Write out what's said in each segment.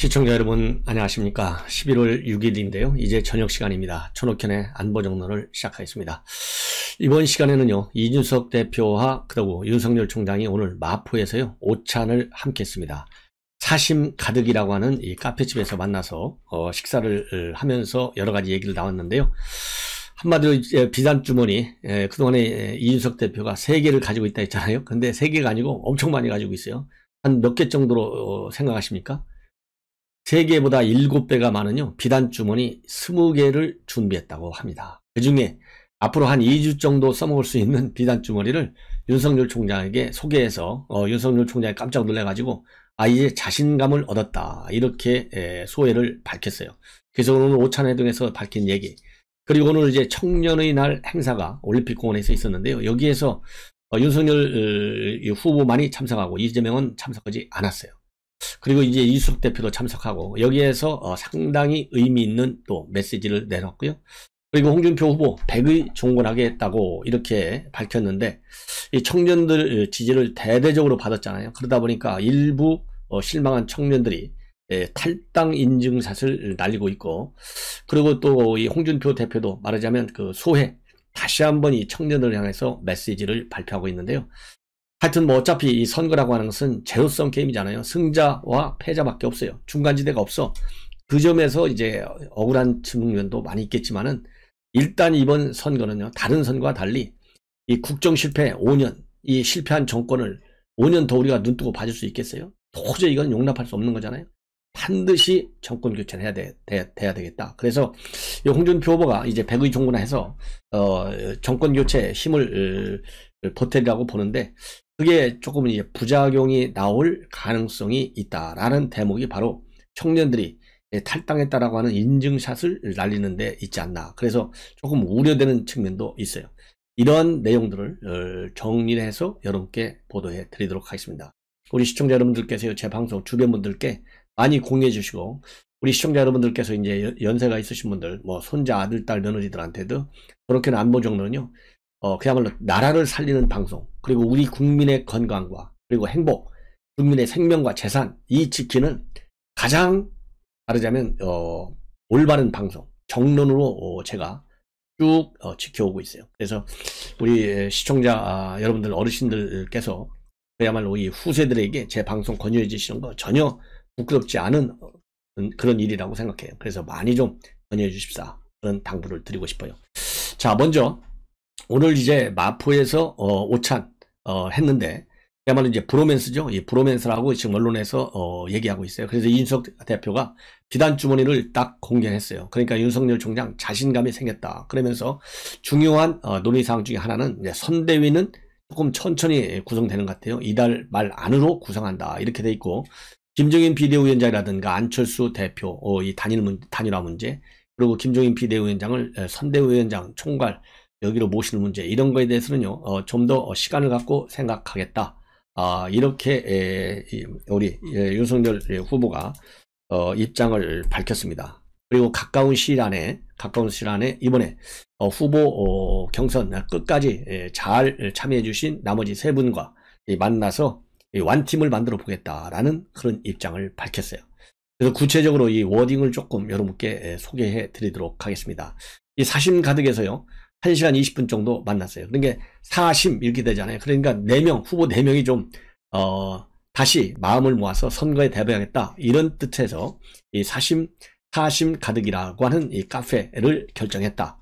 시청자 여러분 안녕하십니까. 11월 6일인데요. 이제 저녁 시간입니다. 천옥현의 안보정론을 시작하겠습니다. 이번 시간에는요. 이준석 대표와 그리고 윤석열 총장이 오늘 마포에서요. 오찬을 함께 했습니다. 사심 가득이라고 하는 이 카페집에서 만나서 식사를 하면서 여러 가지 얘기를 나왔는데요. 한마디로 비단주머니, 그동안에 이준석 대표가 3개를 가지고 있다 했잖아요. 근데 3개가 아니고 엄청 많이 가지고 있어요. 한 몇 개 정도로 생각하십니까? 3개보다 7배가 많은요, 비단주머니 20개를 준비했다고 합니다. 그 중에 앞으로 한 2주 정도 써먹을 수 있는 비단주머니를 윤석열 총장에게 소개해서, 윤석열 총장이 깜짝 놀래가지고, 이제 자신감을 얻었다. 이렇게 소회를 밝혔어요. 그래서 오늘 오찬회동에서 밝힌 얘기. 그리고 오늘 이제 청년의 날 행사가 올림픽공원에서 있었는데요. 여기에서 윤석열 후보만이 참석하고 이재명은 참석하지 않았어요. 그리고 이제 이준석 대표도 참석하고 여기에서 상당히 의미 있는 또 메시지를 내놨고요. 그리고 홍준표 후보 100의 종군하겠다고 이렇게 밝혔는데 이 청년들 지지를 대대적으로 받았잖아요. 그러다 보니까 일부 실망한 청년들이 탈당 인증샷을 날리고 있고, 그리고 또 이 홍준표 대표도 말하자면 그 소회 다시 한번 이 청년들을 향해서 메시지를 발표하고 있는데요. 하여튼 뭐 어차피 이 선거라고 하는 것은 제로섬 게임이잖아요. 승자와 패자밖에 없어요. 중간지대가 없어. 그 점에서 이제 억울한 측면도 많이 있겠지만은 일단 이번 선거는요, 다른 선거와 달리 이 국정 실패 5년, 이 실패한 정권을 5년 더 우리가 눈뜨고 봐줄 수 있겠어요? 도저히 이건 용납할 수 없는 거잖아요. 반드시 정권 교체를 돼야 되겠다. 그래서 이 홍준표 후보가 이제 100의 종군해서 정권 교체 힘을 보태리라고 보는데, 그게 조금 이제 부작용이 나올 가능성이 있다라는 대목이 바로 청년들이 탈당했다라고 하는 인증샷을 날리는 데 있지 않나. 그래서 조금 우려되는 측면도 있어요. 이러한 내용들을 정리해서 여러분께 보도해 드리도록 하겠습니다. 우리 시청자 여러분들께서 제 방송 주변 분들께 많이 공유해 주시고, 우리 시청자 여러분들께서 이제 연세가 있으신 분들, 뭐 손자, 아들, 딸, 며느리들한테도 그렇게는 안보정론은요, 그야말로 나라를 살리는 방송, 그리고 우리 국민의 건강과 그리고 행복, 국민의 생명과 재산 이 지키는 가장 말하자면 올바른 방송, 정론으로 제가 쭉 지켜오고 있어요. 그래서 우리 시청자 여러분들, 어르신들께서 그야말로 이 후세들에게 제 방송 권유해 주시는 거 전혀 부끄럽지 않은 그런 일이라고 생각해요. 그래서 많이 좀 권유해 주십사, 그런 당부를 드리고 싶어요. 자, 먼저 오늘 이제 마포에서 오찬 했는데, 그야말로 이제 브로맨스죠. 이 브로맨스라고 지금 언론에서 얘기하고 있어요. 그래서 이준석 대표가 비단주머니를 딱 공개했어요. 그러니까 윤석열 총장 자신감이 생겼다. 그러면서 중요한 논의사항 중에 하나는 이제 선대위는 조금 천천히 구성되는 것 같아요. 이달 말 안으로 구성한다. 이렇게 돼 있고, 김종인 비대위원장이라든가 안철수 대표 이 단일화 문제, 그리고 김종인 비대위원장을 선대위원장 총괄 여기로 모시는 문제, 이런 거에 대해서는요, 좀 더 시간을 갖고 생각하겠다. 이렇게 우리 윤석열 후보가 입장을 밝혔습니다. 그리고 가까운 시일 안에 이번에 후보 경선 끝까지 잘 참여해 주신 나머지 3분과 만나서 완팀을 만들어 보겠다라는 그런 입장을 밝혔어요. 그래서 구체적으로 이 워딩을 조금 여러분께 소개해 드리도록 하겠습니다. 이 사심 가득에서요, 1시간 20분 정도 만났어요. 그러니까 사심 이렇게 되잖아요. 그러니까 4명, 후보 4명이 좀 다시 마음을 모아서 선거에 대비하겠다, 이런 뜻에서 이 사심 가득이라고 하는 이 카페를 결정했다.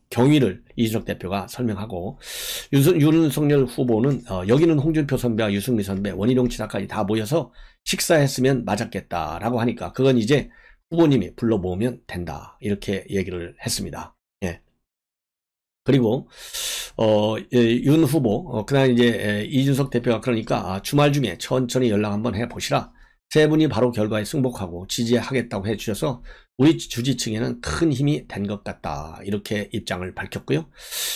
경위를 이준석 대표가 설명하고, 윤석열 후보는 여기는 홍준표 선배와 유승민 선배, 원희룡 지사까지 다 모여서 식사했으면 맞았겠다라고 하니까 그건 이제 후보님이 불러 모으면 된다, 이렇게 얘기를 했습니다. 예. 그리고 윤 후보, 그다음 이제 이준석 대표가 그러니까 주말 중에 천천히 연락 한번 해보시라. 3분이 바로 결과에 승복하고 지지하겠다고 해주셔서 우리 지지층에는 큰 힘이 된 것 같다, 이렇게 입장을 밝혔고요.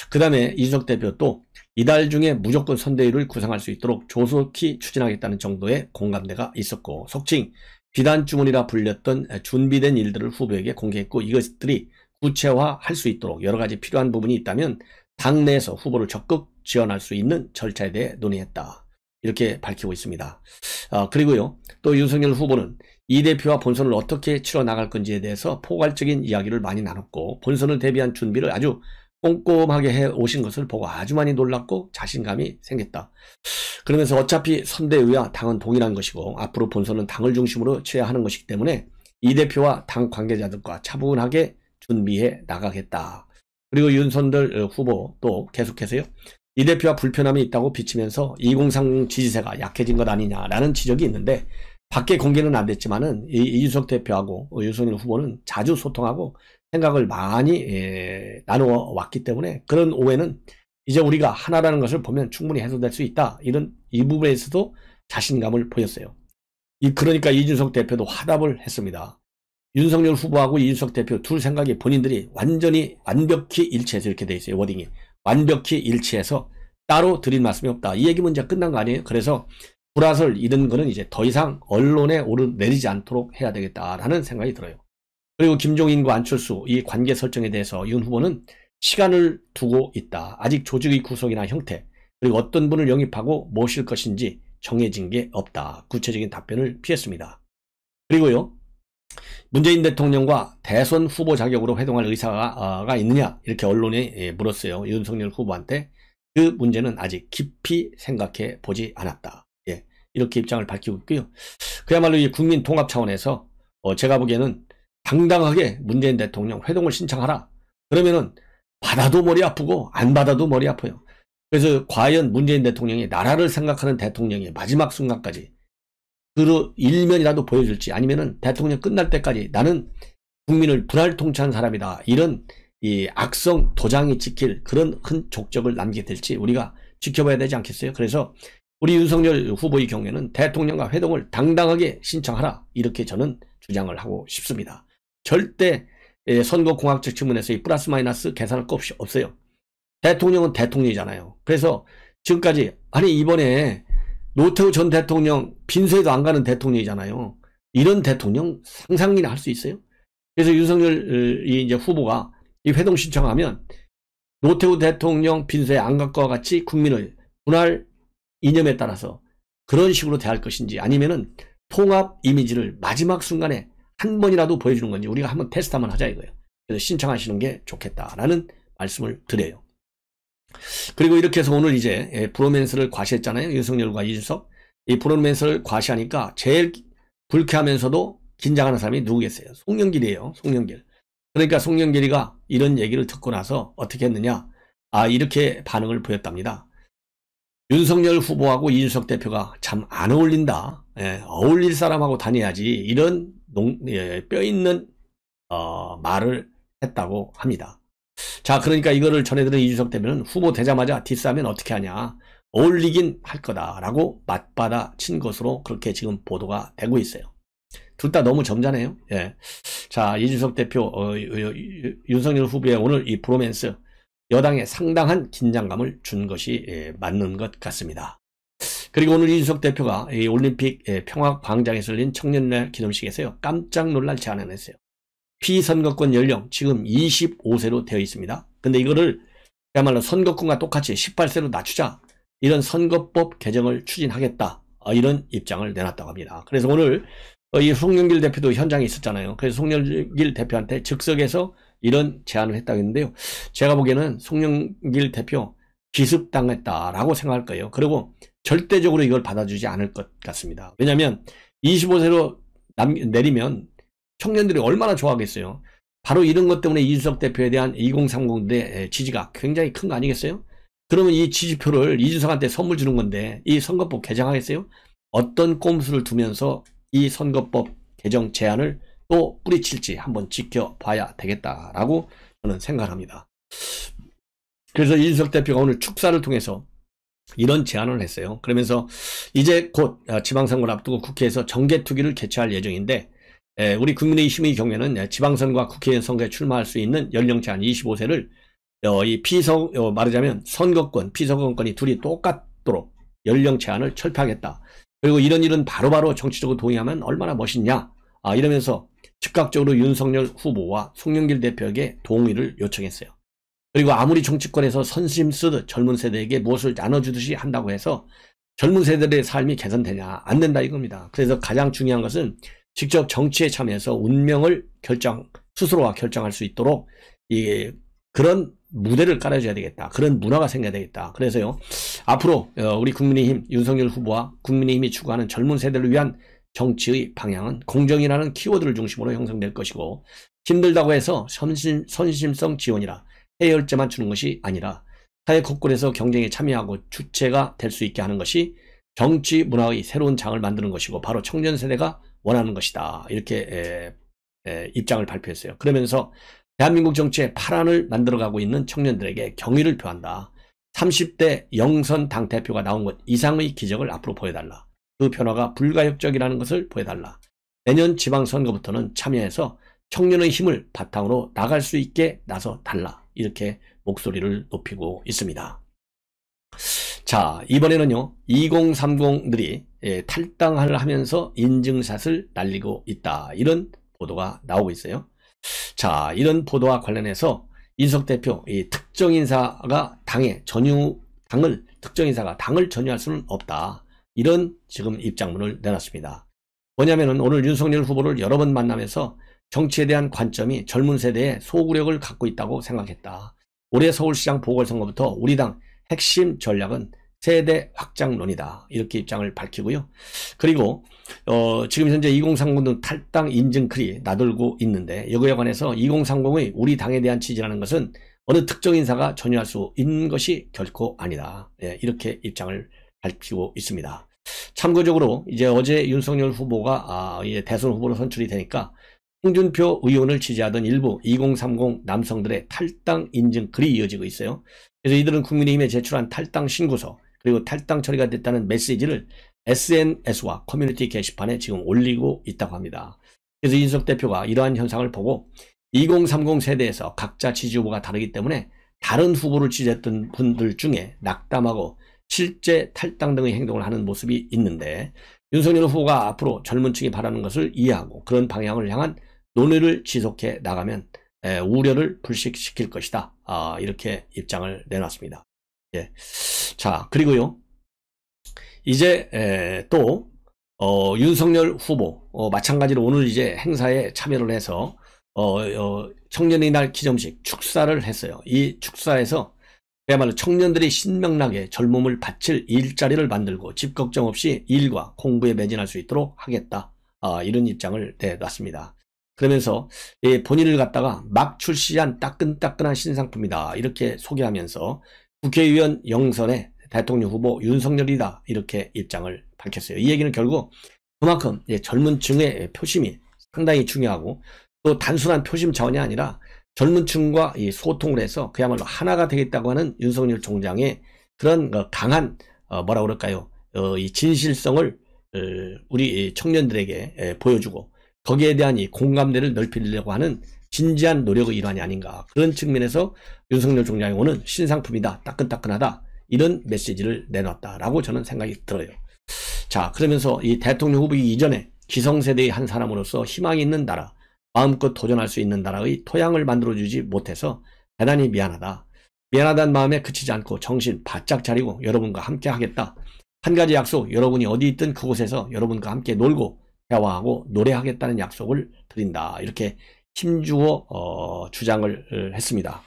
그 다음에 이준석 대표 또 이달 중에 무조건 선대위를 구성할 수 있도록 조속히 추진하겠다는 정도의 공감대가 있었고, 속칭 비단주머니라 불렸던 준비된 일들을 후보에게 공개했고, 이것들이 구체화할 수 있도록 여러 가지 필요한 부분이 있다면 당내에서 후보를 적극 지원할 수 있는 절차에 대해 논의했다, 이렇게 밝히고 있습니다. 그리고요, 또 윤석열 후보는 이 대표와 본선을 어떻게 치러 나갈 건지에 대해서 포괄적인 이야기를 많이 나눴고 본선을 대비한 준비를 아주 꼼꼼하게 해 오신 것을 보고 아주 많이 놀랐고 자신감이 생겼다. 그러면서 어차피 선대위와 당은 동일한 것이고 앞으로 본선은 당을 중심으로 치러야 하는 것이기 때문에 이 대표와 당 관계자들과 차분하게 준비해 나가겠다. 그리고 윤석열 후보 또 계속해서요. 이 대표와 불편함이 있다고 비치면서 2030 지지세가 약해진 것 아니냐라는 지적이 있는데 밖에 공개는 안 됐지만은 이준석 대표하고 윤석열 후보는 자주 소통하고 생각을 많이 나누어 왔기 때문에 그런 오해는 이제 우리가 하나라는 것을 보면 충분히 해소될 수 있다. 이런 이 부분에서도 자신감을 보였어요. 그러니까 이준석 대표도 화답을 했습니다. 윤석열 후보하고 이준석 대표 둘 생각이 본인들이 완벽히 일치해서 이렇게 돼 있어요. 워딩이. 완벽히 일치해서 따로 드릴 말씀이 없다. 이 얘기면 이제 끝난 거 아니에요? 그래서 불화설 이런 거는 이제 더 이상 언론에 오르내리지 않도록 해야 되겠다라는 생각이 들어요. 그리고 김종인과 안철수 이 관계 설정에 대해서 윤 후보는 시간을 두고 있다. 아직 조직의 구성이나 형태 그리고 어떤 분을 영입하고 모실 것인지 정해진 게 없다. 구체적인 답변을 피했습니다. 그리고요. 문재인 대통령과 대선 후보 자격으로 회동할 의사가 있느냐 이렇게 언론에 물었어요. 윤석열 후보한테. 그 문제는 아직 깊이 생각해 보지 않았다. 예, 이렇게 입장을 밝히고 있고요. 그야말로 이 국민 통합 차원에서 제가 보기에는 당당하게 문재인 대통령 회동을 신청하라. 그러면은 받아도 머리 아프고 안 받아도 머리 아파요. 그래서 과연 문재인 대통령이 나라를 생각하는 대통령이 마지막 순간까지 그 일면이라도 보여줄지 아니면은 대통령 끝날 때까지 나는 국민을 불알 통치한 사람이다. 이런 이 악성 도장이 찍힐 그런 큰 족적을 남기게 될지 우리가 지켜봐야 되지 않겠어요? 그래서 우리 윤석열 후보의 경우에는 대통령과 회동을 당당하게 신청하라. 이렇게 저는 주장을 하고 싶습니다. 절대 선거공학적 측면에서 이 플러스 마이너스 계산할 거 없어요. 대통령은 대통령이잖아요. 그래서 지금까지 아니 이번에 노태우 전 대통령 빈소에도 안 가는 대통령이잖아요. 이런 대통령 상상이나 할 수 있어요? 그래서 윤석열 이제 후보가 이 회동 신청하면 노태우 대통령 빈소에 안 갈 것과 같이 국민을 분할 이념에 따라서 그런 식으로 대할 것인지 아니면은 통합 이미지를 마지막 순간에 한 번이라도 보여주는 건지 우리가 한번 테스트 한번 하자 이거예요. 그래서 신청하시는 게 좋겠다라는 말씀을 드려요. 그리고 이렇게 해서 오늘 이제 브로맨스를 과시했잖아요. 윤석열과 이준석. 이 브로맨스를 과시하니까 제일 불쾌하면서도 긴장하는 사람이 누구겠어요? 송영길이에요. 송영길. 그러니까 송영길이가 이런 얘기를 듣고 나서 어떻게 했느냐. 이렇게 반응을 보였답니다. 윤석열 후보하고 이준석 대표가 참 안 어울린다. 어울릴 사람하고 다녀야지. 이런 뼈있는 말을 했다고 합니다. 자, 그러니까 이거를 전해들은 이준석 대표는 후보 되자마자 디스하면 어떻게 하냐. 어울리긴 할 거다라고 맞받아 친 것으로 그렇게 지금 보도가 되고 있어요. 둘 다 너무 점잖아요. 예. 자, 이준석 대표, 윤석열 후보의 오늘 이 브로맨스 여당에 상당한 긴장감을 준 것이 맞는 것 같습니다. 그리고 오늘 이준석 대표가 이 올림픽 평화광장에서 열린 청년날 기념식에서요. 깜짝 놀랄 제안을 했어요. 피선거권 연령 지금 25세로 되어 있습니다. 근데 이거를 그야말로 선거권과 똑같이 18세로 낮추자. 이런 선거법 개정을 추진하겠다. 이런 입장을 내놨다고 합니다. 그래서 오늘 이 송영길 대표도 현장에 있었잖아요. 그래서 송영길 대표한테 즉석에서 이런 제안을 했다고 했는데요. 제가 보기에는 송영길 대표 기습당했다라고 생각할 거예요. 그리고 절대적으로 이걸 받아주지 않을 것 같습니다. 왜냐하면 25세로 내리면 청년들이 얼마나 좋아하겠어요. 바로 이런 것 때문에 이준석 대표에 대한 2030대 지지가 굉장히 큰 거 아니겠어요? 그러면 이 지지표를 이준석한테 선물 주는 건데 이 선거법 개정하겠어요? 어떤 꼼수를 두면서 이 선거법 개정 제안을 또 뿌리칠지 한번 지켜봐야 되겠다라고 저는 생각합니다. 그래서 이준석 대표가 오늘 축사를 통해서 이런 제안을 했어요. 그러면서 이제 곧 지방선거를 앞두고 국회에서 정개특위를 개최할 예정인데 우리 국민의힘의 경우에는 지방선거와 국회의원 선거에 출마할 수 있는 연령 제한 25세를 말하자면 선거권, 피선거권이 둘이 똑같도록 연령 제한을 철폐하겠다. 그리고 이런 바로바로 정치적으로 동의하면 얼마나 멋있냐. 이러면서 즉각적으로 윤석열 후보와 송영길 대표에게 동의를 요청했어요. 그리고 아무리 정치권에서 선심 쓰듯 젊은 세대에게 무엇을 나눠주듯이 한다고 해서 젊은 세대들의 삶이 개선되냐? 안 된다 이겁니다. 그래서 가장 중요한 것은 직접 정치에 참여해서 운명을 스스로가 결정할 수 있도록 그런 무대를 깔아줘야 되겠다. 그런 문화가 생겨야 되겠다. 그래서요, 앞으로 우리 국민의힘 윤석열 후보와 국민의힘이 추구하는 젊은 세대를 위한 정치의 방향은 공정이라는 키워드를 중심으로 형성될 것이고, 힘들다고 해서 선심성 지원이라 해열제만 주는 것이 아니라 사회 곳곳에서 경쟁에 참여하고 주체가 될 수 있게 하는 것이 정치 문화의 새로운 장을 만드는 것이고, 바로 청년 세대가 원하는 것이다. 이렇게 입장을 발표했어요. 그러면서 대한민국 정치의 파란을 만들어가고 있는 청년들에게 경의를 표한다. 30대 영선 당대표가 나온 것 이상의 기적을 앞으로 보여달라. 그 변화가 불가역적이라는 것을 보여달라. 내년 지방선거부터는 참여해서 청년의 힘을 바탕으로 나갈 수 있게 나서달라. 이렇게 목소리를 높이고 있습니다. 자, 이번에는요, 2030들이 탈당을 하면서 인증샷을 날리고 있다. 이런 보도가 나오고 있어요. 자, 이런 보도와 관련해서 이준석 대표, 이 특정 인사가 특정 인사가 당을 전유할 수는 없다. 이런 지금 입장문을 내놨습니다. 뭐냐면은 오늘 윤석열 후보를 여러 번 만나면서 정치에 대한 관점이 젊은 세대의 소구력을 갖고 있다고 생각했다. 올해 서울시장 보궐선거부터 우리 당 핵심 전략은 세대 확장론이다. 이렇게 입장을 밝히고요. 그리고 지금 현재 2030은 탈당 인증 글이 나돌고 있는데, 여기에 관해서 2030의 우리 당에 대한 지지라는 것은 어느 특정 인사가 전유할 수 있는 것이 결코 아니다. 이렇게 입장을 밝히고 있습니다. 참고적으로 이제 어제 윤석열 후보가 이제 대선 후보로 선출이 되니까 홍준표 의원을 지지하던 일부 2030 남성들의 탈당 인증 글이 이어지고 있어요. 그래서 이들은 국민의힘에 제출한 탈당 신고서, 그리고 탈당 처리가 됐다는 메시지를 SNS와 커뮤니티 게시판에 지금 올리고 있다고 합니다. 그래서 이준석 대표가 이러한 현상을 보고 2030 세대에서 각자 지지 후보가 다르기 때문에 다른 후보를 지지했던 분들 중에 낙담하고 실제 탈당 등의 행동을 하는 모습이 있는데, 윤석열 후보가 앞으로 젊은 층이 바라는 것을 이해하고 그런 방향을 향한 논의를 지속해 나가면 우려를 불식시킬 것이다. 이렇게 입장을 내놨습니다. 예. 자, 그리고요, 이제 또 윤석열 후보 마찬가지로 오늘 이제 행사에 참여를 해서 청년의 날 기념식 축사를 했어요. 이 축사에서 그야말로 청년들이 신명나게 젊음을 바칠 일자리를 만들고 집 걱정 없이 일과 공부에 매진할 수 있도록 하겠다. 이런 입장을 내놨습니다. 그러면서 본인을 갖다가 막 출시한 따끈따끈한 신상품이다. 이렇게 소개하면서 국회의원 영선의 대통령 후보 윤석열이다. 이렇게 입장을 밝혔어요. 이 얘기는 결국 그만큼 젊은 층의 표심이 상당히 중요하고, 또 단순한 표심 자원이 아니라 젊은 층과 소통을 해서 그야말로 하나가 되겠다고 하는 윤석열 총장의 그런 강한 뭐라 그럴까요? 이 진실성을 우리 청년들에게 보여주고 거기에 대한 이 공감대를 넓히려고 하는 진지한 노력의 일환이 아닌가. 그런 측면에서 윤석열 총장이 오는 신상품이다. 따끈따끈하다. 이런 메시지를 내놨다라고 저는 생각이 들어요. 자, 그러면서 이 대통령 후보이기 이전에 기성세대의 한 사람으로서 희망이 있는 나라, 마음껏 도전할 수 있는 나라의 토양을 만들어주지 못해서 대단히 미안하다. 미안하다는 마음에 그치지 않고 정신 바짝 차리고 여러분과 함께 하겠다. 한 가지 약속, 여러분이 어디 있든 그곳에서 여러분과 함께 놀고 대화하고 노래하겠다는 약속을 드린다. 이렇게 힘주어 주장을 했습니다.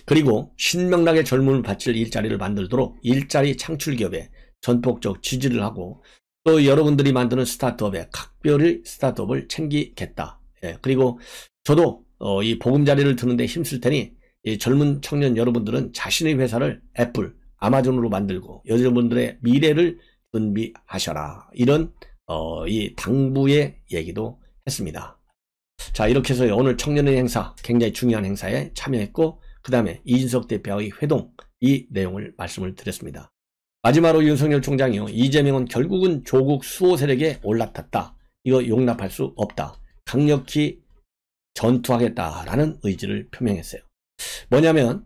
그리고 신명나게 젊음을 바칠 일자리를 만들도록 일자리 창출기업에 전폭적 지지를 하고, 또 여러분들이 만드는 스타트업에 각별히 스타트업을 챙기겠다. 그리고 저도 이 보금자리를 드는데 힘쓸 테니 이 젊은 청년 여러분들은 자신의 회사를 애플, 아마존으로 만들고 여러분들의 미래를 준비하셔라. 이런 이 당부의 얘기도 했습니다. 자, 이렇게 해서 오늘 청년의 행사, 굉장히 중요한 행사에 참여했고, 그 다음에 이준석 대표의 회동, 이 내용을 말씀을 드렸습니다. 마지막으로 윤석열 총장이요, 이재명은 결국은 조국 수호 세력에 올라탔다. 이거 용납할 수 없다. 강력히 전투하겠다라는 의지를 표명했어요. 뭐냐면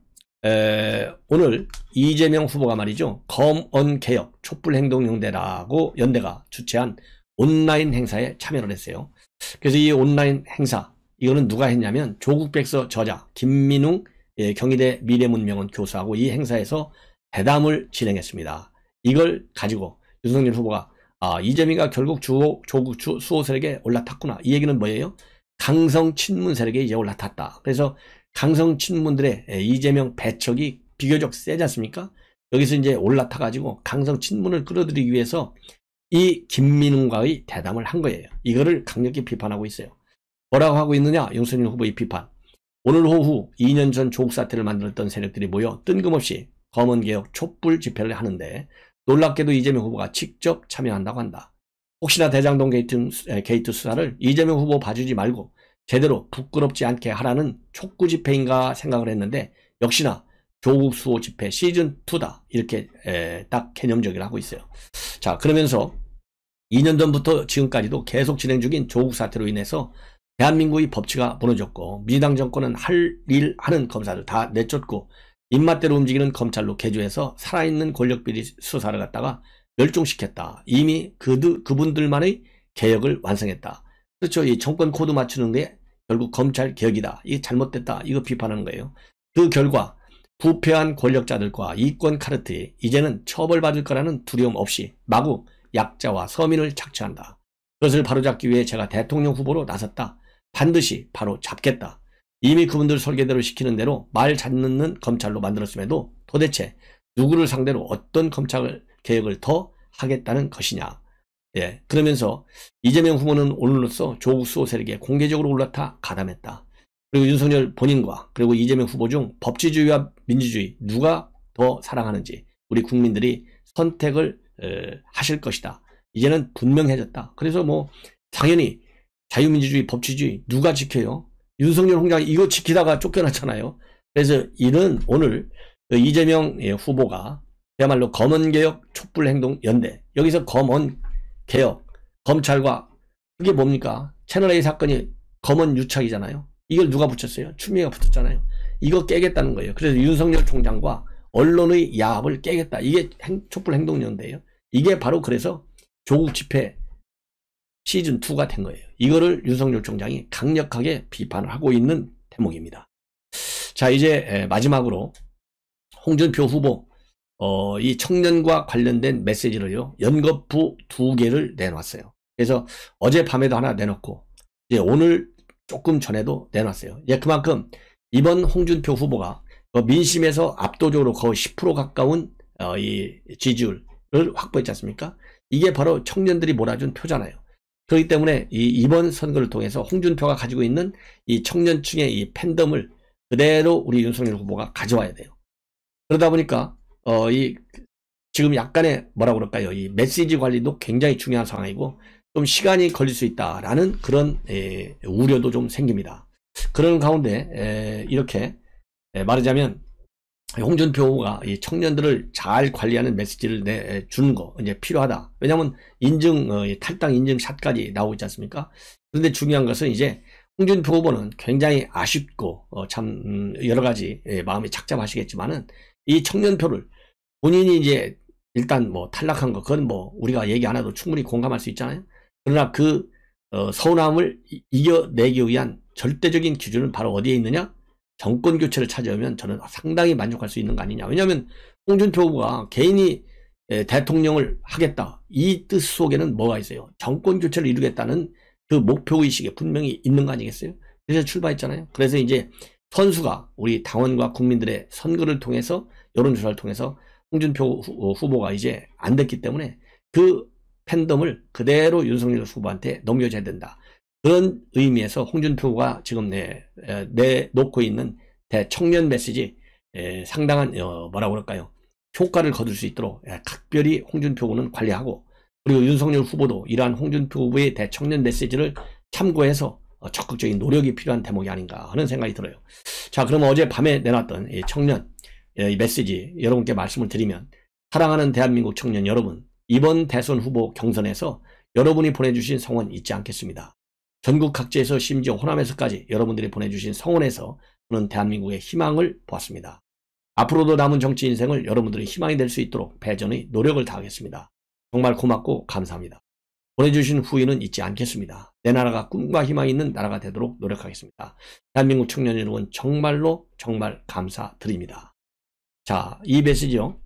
오늘 이재명 후보가 말이죠, 검언개혁 촛불행동연대라고 연대가 주최한 온라인 행사에 참여를 했어요. 그래서 이 온라인 행사, 이거는 누가 했냐면 조국백서 저자 김민웅 경희대 미래문명원 교수하고 이 행사에서 대담을 진행했습니다. 이걸 가지고 윤석열 후보가 이재명이가 결국 조국 수호 세력에 올라탔구나. 이 얘기는 뭐예요? 강성 친문 세력에 이제 올라탔다. 그래서 강성 친문들의 이재명 배척이 비교적 세지 않습니까? 여기서 이제 올라타가지고 강성 친문을 끌어들이기 위해서 이 김민웅과의 대담을 한 거예요. 이거를 강력히 비판하고 있어요. 뭐라고 하고 있느냐? 윤석열 후보의 비판. 오늘 오후 2년 전 조국 사태를 만들었던 세력들이 모여 뜬금없이 검언개혁 촛불 집회를 하는데 놀랍게도 이재명 후보가 직접 참여한다고 한다. 혹시나 대장동 게이트 수사를 이재명 후보 봐주지 말고 제대로 부끄럽지 않게 하라는 촉구 집회인가 생각을 했는데 역시나 조국 수호 집회 시즌2다. 이렇게 딱 개념적으로 하고 있어요. 자, 그러면서 2년 전부터 지금까지도 계속 진행 중인 조국 사태로 인해서 대한민국의 법치가 무너졌고 민주당 정권은 할 일 하는 검사를 다 내쫓고 입맛대로 움직이는 검찰로 개조해서 살아있는 권력비리 수사를 갖다가 멸종시켰다. 이미 그분들만의 개혁을 완성했다. 그렇죠. 이 정권 코드 맞추는 게 결국 검찰 개혁이다. 이게 잘못됐다. 이거 비판하는 거예요. 그 결과 부패한 권력자들과 이권 카르텔이 이제는 처벌받을 거라는 두려움 없이 마구 약자와 서민을 착취한다. 그것을 바로잡기 위해 제가 대통령 후보로 나섰다. 반드시 바로 잡겠다. 이미 그분들 설계대로 시키는 대로 말 잘 듣는 검찰로 만들었음에도 도대체 누구를 상대로 어떤 검찰 개혁을 더 하겠다는 것이냐. 예, 그러면서 이재명 후보는 오늘로써 조국 수호 세력에 공개적으로 올라타 가담했다. 그리고 윤석열 본인과 그리고 이재명 후보 중 법치주의와 민주주의 누가 더 사랑하는지 우리 국민들이 선택을 하실 것이다. 이제는 분명해졌다. 그래서 뭐 당연히 자유민주주의, 법치주의 누가 지켜요? 윤석열 총장이 이거 지키다가 쫓겨났잖아요. 그래서 이런 오늘 이재명 후보가 그야말로 검언개혁 촛불행동연대, 여기서 검언개혁, 검찰과 그게 뭡니까? 채널A 사건이 검언유착이잖아요. 이걸 누가 붙였어요? 추미애가 붙였잖아요. 이거 깨겠다는 거예요. 그래서 윤석열 총장과 언론의 야합을 깨겠다. 이게 촛불행동연대예요. 이게 바로 그래서 조국 집회 시즌2가 된 거예요. 이거를 윤석열 총장이 강력하게 비판을 하고 있는 대목입니다. 자, 이제 마지막으로 홍준표 후보 이 청년과 관련된 메시지를요 연거푸 2개를 내놨어요. 그래서 어젯밤에도 하나 내놓고 이제 오늘 조금 전에도 내놨어요. 예, 그만큼 이번 홍준표 후보가 민심에서 압도적으로 거의 10% 가까운 이 지지율을 확보했지 않습니까? 이게 바로 청년들이 몰아준 표잖아요. 그렇기 때문에 이번 선거를 통해서 홍준표가 가지고 있는 이 청년층의 이 팬덤을 그대로 우리 윤석열 후보가 가져와야 돼요. 그러다 보니까 지금 약간의 뭐라고 그럴까요? 이 메시지 관리도 굉장히 중요한 상황이고 좀 시간이 걸릴 수 있다라는 그런 우려도 좀 생깁니다. 그런 가운데 이렇게 말하자면 홍준표 후보가 이 청년들을 잘 관리하는 메시지를 주는 거 이제 필요하다. 왜냐하면 탈당 인증샷까지 나오고 있지 않습니까? 그런데 중요한 것은 이제 홍준표 후보는 굉장히 아쉽고 참 여러 가지 마음이 착잡하시겠지만은 이 청년표를 본인이 이제 일단 뭐 탈락한 거 그건 뭐 우리가 얘기 안 해도 충분히 공감할 수 있잖아요. 그러나 그 서운함을 이겨내기 위한 절대적인 기준은 바로 어디에 있느냐? 정권 교체를 찾아오면 저는 상당히 만족할 수 있는 거 아니냐. 왜냐하면 홍준표 후보가 개인이 대통령을 하겠다. 이 뜻 속에는 뭐가 있어요? 정권 교체를 이루겠다는 그 목표의식에 분명히 있는 거 아니겠어요? 그래서 출마했잖아요. 그래서 이제 선수가 우리 당원과 국민들의 선거를 통해서 여론조사를 통해서 홍준표 후보가 이제 안 됐기 때문에 그 팬덤을 그대로 윤석열 후보한테 넘겨줘야 된다. 그런 의미에서 홍준표 후보가 지금 내놓고 있는 대청년 메시지 상당한 뭐라고 그럴까요? 효과를 거둘 수 있도록 각별히 홍준표 후보는 관리하고 그리고 윤석열 후보도 이러한 홍준표 후보의 대청년 메시지를 참고해서 적극적인 노력이 필요한 대목이 아닌가 하는 생각이 들어요. 자, 그럼 어젯밤에 내놨던 이 청년 메시지 여러분께 말씀을 드리면 사랑하는 대한민국 청년 여러분, 이번 대선 후보 경선에서 여러분이 보내주신 성원 잊지 않겠습니다. 전국 각지에서 심지어 호남에서까지 여러분들이 보내주신 성원에서 저는 대한민국의 희망을 보았습니다. 앞으로도 남은 정치 인생을 여러분들의 희망이 될 수 있도록 배전의 노력을 다하겠습니다. 정말 고맙고 감사합니다. 보내주신 후위는 잊지 않겠습니다. 내 나라가 꿈과 희망이 있는 나라가 되도록 노력하겠습니다. 대한민국 청년 여러분 정말로 정말 감사드립니다. 자, 이 메시지요.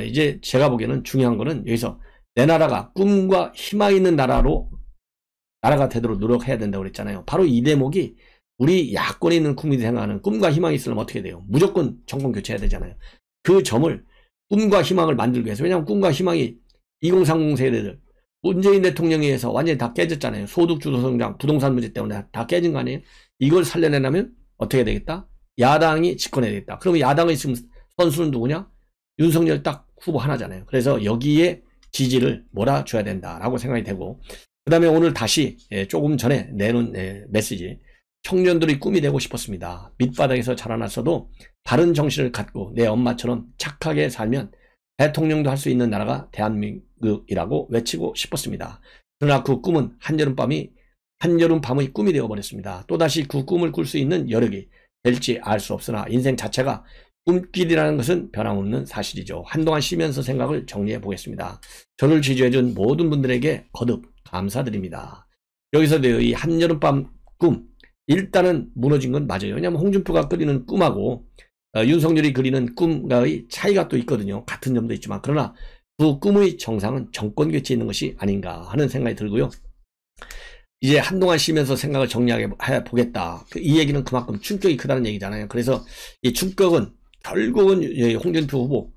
이제 제가 보기에는 중요한 거는 여기서 내 나라가 꿈과 희망이 있는 나라가 되도록 노력해야 된다고 그랬잖아요. 바로 이 대목이 우리 야권에 있는 국민이 생각하는 꿈과 희망이 있으려면 어떻게 돼요? 무조건 정권 교체해야 되잖아요. 그 점을 꿈과 희망을 만들기 위해서, 왜냐하면 꿈과 희망이 2030 세대들 문재인 대통령에 의해서 완전히 다 깨졌잖아요. 소득주도 성장, 부동산 문제 때문에 다 깨진 거 아니에요? 이걸 살려내려면 어떻게 되겠다? 야당이 집권해야 되겠다. 그러면 야당의 지금 선수는 누구냐? 윤석열 딱 후보 하나잖아요. 그래서 여기에 지지를 몰아줘야 된다라고 생각이 되고, 그 다음에 오늘 다시 조금 전에 내놓은 메시지, 청년들이 꿈이 되고 싶었습니다. 밑바닥에서 자라났어도 바른 정신을 갖고 내 엄마처럼 착하게 살면 대통령도 할 수 있는 나라가 대한민국이라고 외치고 싶었습니다. 그러나 그 꿈은 한여름밤의 꿈이 되어버렸습니다. 또다시 그 꿈을 꿀 수 있는 여력이 될지 알 수 없으나 인생 자체가 꿈길이라는 것은 변함없는 사실이죠. 한동안 쉬면서 생각을 정리해 보겠습니다. 저를 지지해준 모든 분들에게 거듭 감사드립니다. 여기서도 이 한여름밤 꿈, 일단은 무너진 건 맞아요. 왜냐하면 홍준표가 그리는 꿈하고 윤석열이 그리는 꿈과의 차이가 또 있거든요. 같은 점도 있지만, 그러나 그 꿈의 정상은 정권 교체에 있는 것이 아닌가 하는 생각이 들고요. 이제 한동안 쉬면서 생각을 정리해 보겠다. 이 얘기는 그만큼 충격이 크다는 얘기잖아요. 그래서 이 충격은 결국은 홍준표 후보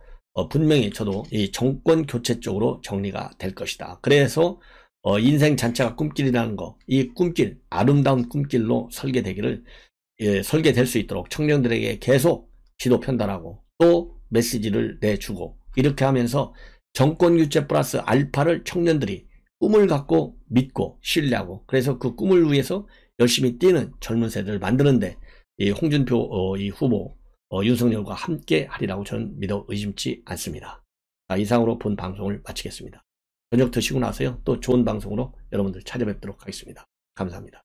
분명히 저도 이 정권 교체 쪽으로 정리가 될 것이다. 그래서 인생 자체가 꿈길이라는 거, 이 꿈길, 아름다운 꿈길로 설계될 수 있도록 청년들에게 계속 지도 편달하고 또 메시지를 내주고, 이렇게 하면서 정권 교체 플러스 알파를 청년들이 꿈을 갖고 믿고 신뢰하고, 그래서 그 꿈을 위해서 열심히 뛰는 젊은 세대를 만드는데 이 홍준표 이 후보 윤석열과 함께 하리라고 저는 믿어 의심치 않습니다. 자, 이상으로 본 방송을 마치겠습니다. 저녁 드시고 나서요, 또 좋은 방송으로 여러분들 찾아뵙도록 하겠습니다. 감사합니다.